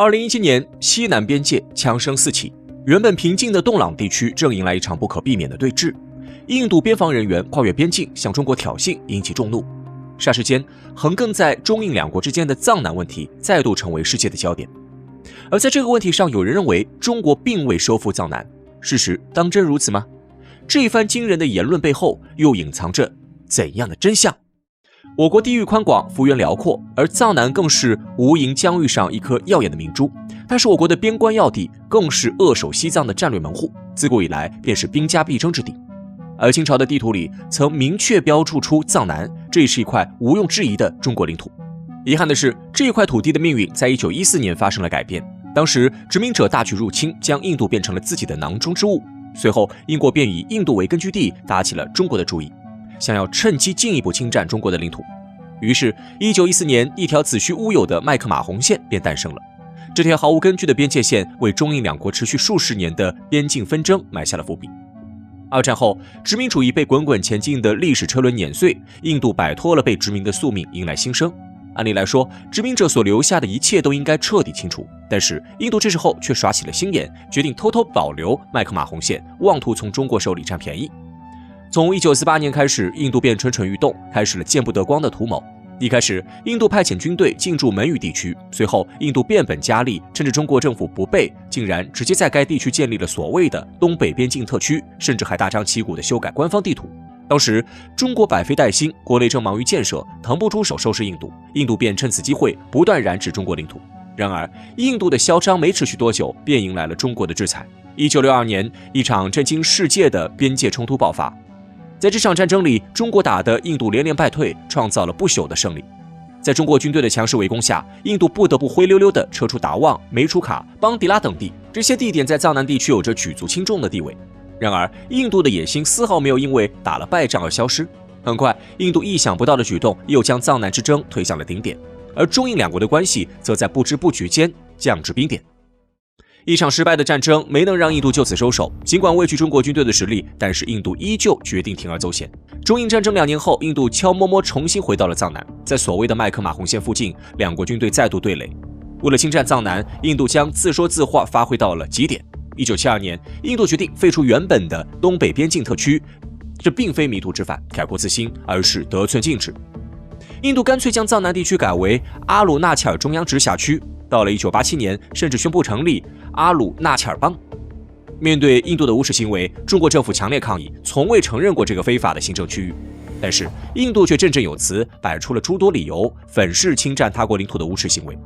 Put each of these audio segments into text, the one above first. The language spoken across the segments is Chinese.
2017年，西南边界枪声四起，原本平静的洞朗地区正迎来一场不可避免的对峙。印度边防人员跨越边境向中国挑衅，引起众怒。霎时间，横亘在中印两国之间的藏南问题再度成为世界的焦点。而在这个问题上，有人认为中国并未收复藏南，事实当真如此吗？这一番惊人的言论背后又隐藏着怎样的真相？我国地域宽广，幅员辽阔，而藏南更是无垠疆域上一颗耀眼的明珠。它是我国的边关要地，更是扼守西藏的战略门户，自古以来便是兵家必争之地。而清朝的地图里曾明确标注出藏南，这也是一块毋庸置疑的中国领土。遗憾的是，这一块土地的命运在1914年发生了改变。当时殖民者大举入侵，将印度变成了自己的囊中之物。随后，英国便以印度为根据地，打起了中国的主意，想要趁机进一步侵占中国的领土。于是，1914年，一条子虚乌有的麦克马洪线便诞生了。这条毫无根据的边界线，为中印两国持续数十年的边境纷争埋下了伏笔。二战后，殖民主义被滚滚前进的历史车轮碾碎，印度摆脱了被殖民的宿命，迎来新生。按理来说，殖民者所留下的一切都应该彻底清除，但是印度这时候却耍起了心眼，决定偷偷保留麦克马洪线，妄图从中国手里占便宜。从1948年开始，印度便蠢蠢欲动，开始了见不得光的图谋。一开始，印度派遣军队进驻门隅地区，随后印度变本加厉，趁着中国政府不备，竟然直接在该地区建立了所谓的东北边境特区，甚至还大张旗鼓地修改官方地图。当时中国百废待兴，国内正忙于建设，腾不出手收拾印度，印度便趁此机会不断染指中国领土。然而，印度的嚣张没持续多久，便迎来了中国的制裁。1962年，一场震惊世界的边界冲突爆发。在这场战争里，中国打得印度连连败退，创造了不朽的胜利。在中国军队的强势围攻下，印度不得不灰溜溜地撤出达旺、梅楚卡、邦迪拉等地，这些地点在藏南地区有着举足轻重的地位。然而，印度的野心丝毫没有因为打了败仗而消失。很快，印度意想不到的举动又将藏南之争推向了顶点，而中印两国的关系则在不知不觉间降至冰点。一场失败的战争没能让印度就此收手，尽管畏惧中国军队的实力，但是印度依旧决定铤而走险。中印战争2年后，印度悄摸摸重新回到了藏南，在所谓的麦克马洪线附近，两国军队再度对垒。为了侵占藏南，印度将自说自话发挥到了极点。1972年，印度决定废除原本的东北边境特区，这并非迷途知返、开阔自新，而是得寸进尺。印度干脆将藏南地区改为阿鲁纳切尔中央直辖区，到了1987年，甚至宣布成立阿鲁纳切尔邦。面对印度的无耻行为，中国政府强烈抗议，从未承认过这个非法的行政区域。但是印度却振振有词，摆出了诸多理由，粉饰侵占他国领土的无耻行为。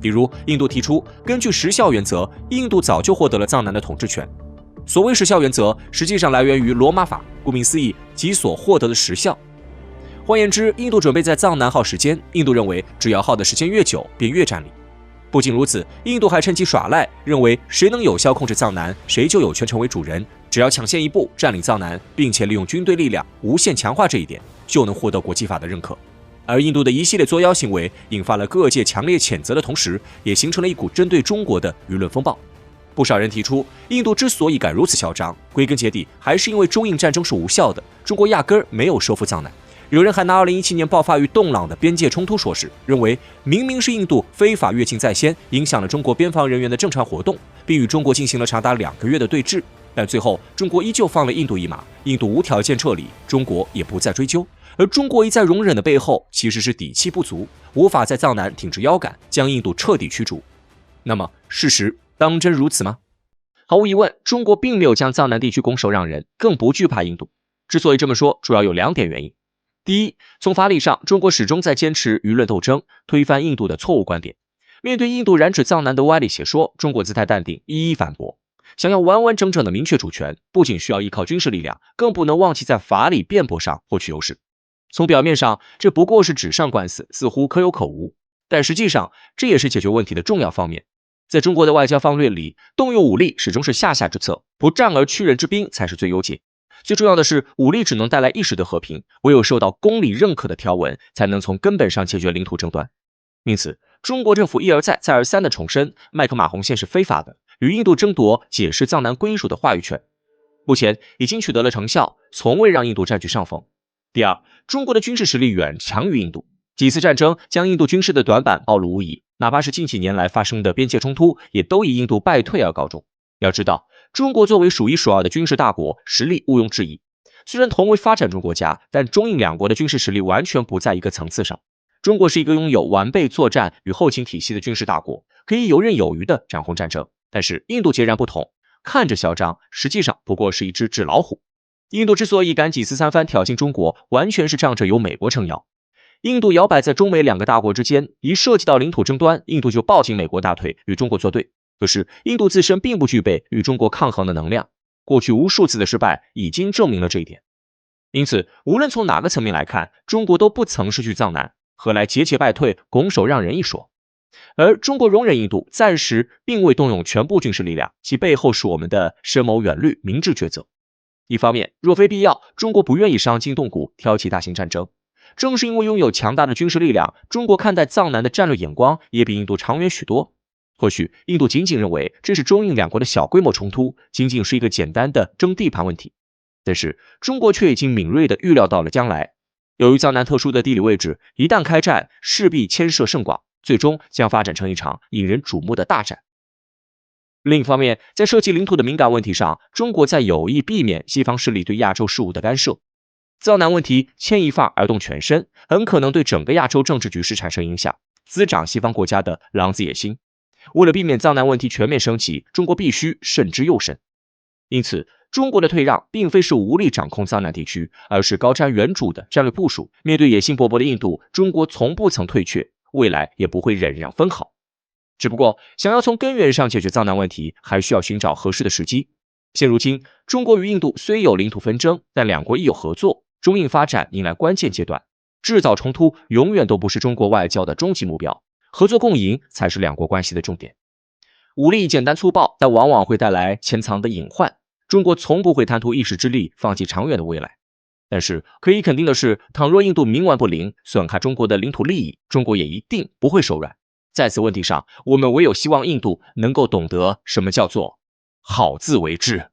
比如，印度提出，根据时效原则，印度早就获得了藏南的统治权。所谓时效原则，实际上来源于罗马法，顾名思义，即所获得的时效。换言之，印度准备在藏南耗时间，印度认为只要耗的时间越久，便越占理。不仅如此，印度还趁机耍赖，认为谁能有效控制藏南，谁就有权成为主人，只要抢先一步占领藏南，并且利用军队力量无限强化这一点，就能获得国际法的认可。而印度的一系列作妖行为，引发了各界强烈谴责的同时，也形成了一股针对中国的舆论风暴。不少人提出，印度之所以敢如此嚣张，归根结底还是因为中印战争是无效的，中国压根儿没有收复藏南。有人还拿2017年爆发于洞朗的边界冲突说事，认为明明是印度非法越境在先，影响了中国边防人员的正常活动，并与中国进行了长达2个月的对峙。但最后，中国依旧放了印度一马，印度无条件撤离，中国也不再追究。而中国一再容忍的背后，其实是底气不足，无法在藏南挺直腰杆，将印度彻底驱逐。那么，事实当真如此吗？毫无疑问，中国并没有将藏南地区拱手让人，更不惧怕印度。之所以这么说，主要有2点原因。第一，从法理上，中国始终在坚持舆论斗争，推翻印度的错误观点。面对印度染指藏南的歪理邪说，中国姿态淡定，一一反驳。想要完完整整的明确主权，不仅需要依靠军事力量，更不能忘记在法理辩驳上获取优势。从表面上，这不过是纸上官司，似乎可有可无，但实际上，这也是解决问题的重要方面。在中国的外交方略里，动用武力始终是下下之策，不战而屈人之兵才是最优解。最重要的是，武力只能带来一时的和平，唯有受到公理认可的条文，才能从根本上解决领土争端。因此，中国政府一而再、再而三地重申，麦克马洪线是非法的，与印度争夺解释藏南归属的话语权。目前已经取得了成效，从未让印度占据上风。第二，中国的军事实力远强于印度，几次战争将印度军事的短板暴露无遗，哪怕是近几年来发生的边界冲突，也都以印度败退而告终。要知道，中国作为数一数二的军事大国，实力毋庸置疑。虽然同为发展中国家，但中印两国的军事实力完全不在一个层次上。中国是一个拥有完备作战与后勤体系的军事大国，可以游刃有余地掌控战争。但是印度截然不同，看着嚣张，实际上不过是一只纸老虎。印度之所以敢几次三番挑衅中国，完全是仗着有美国撑腰。印度摇摆在中美两个大国之间，一涉及到领土争端，印度就抱紧美国大腿与中国作对。可是印度自身并不具备与中国抗衡的能量，过去无数次的失败已经证明了这一点。因此，无论从哪个层面来看，中国都不曾失去藏南，何来节节败退、拱手让人一说？而中国容忍印度，暂时并未动用全部军事力量，其背后是我们的深谋远虑、明智抉择。一方面，若非必要，中国不愿意伤筋动骨，挑起大型战争。正是因为拥有强大的军事力量，中国看待藏南的战略眼光也比印度长远许多。或许印度仅仅认为这是中印两国的小规模冲突，仅仅是一个简单的争地盘问题。但是中国却已经敏锐地预料到了将来。由于藏南特殊的地理位置，一旦开战，势必牵涉甚广，最终将发展成一场引人瞩目的大战。另一方面，在涉及领土的敏感问题上，中国在有意避免西方势力对亚洲事务的干涉。藏南问题牵一发而动全身，很可能对整个亚洲政治局势产生影响，滋长西方国家的狼子野心。为了避免藏南问题全面升级，中国必须慎之又慎。因此，中国的退让并非是无力掌控藏南地区，而是高瞻远瞩的战略部署。面对野心勃勃的印度，中国从不曾退却，未来也不会忍让分毫。只不过，想要从根源上解决藏南问题，还需要寻找合适的时机。现如今，中国与印度虽有领土纷争，但两国亦有合作，中印发展迎来关键阶段。制造冲突永远都不是中国外交的终极目标，合作共赢才是两国关系的重点。武力简单粗暴，但往往会带来潜藏的隐患。中国从不会贪图一时之利，放弃长远的未来。但是可以肯定的是，倘若印度冥顽不灵，损害中国的领土利益，中国也一定不会手软。在此问题上，我们唯有希望印度能够懂得什么叫做好自为之。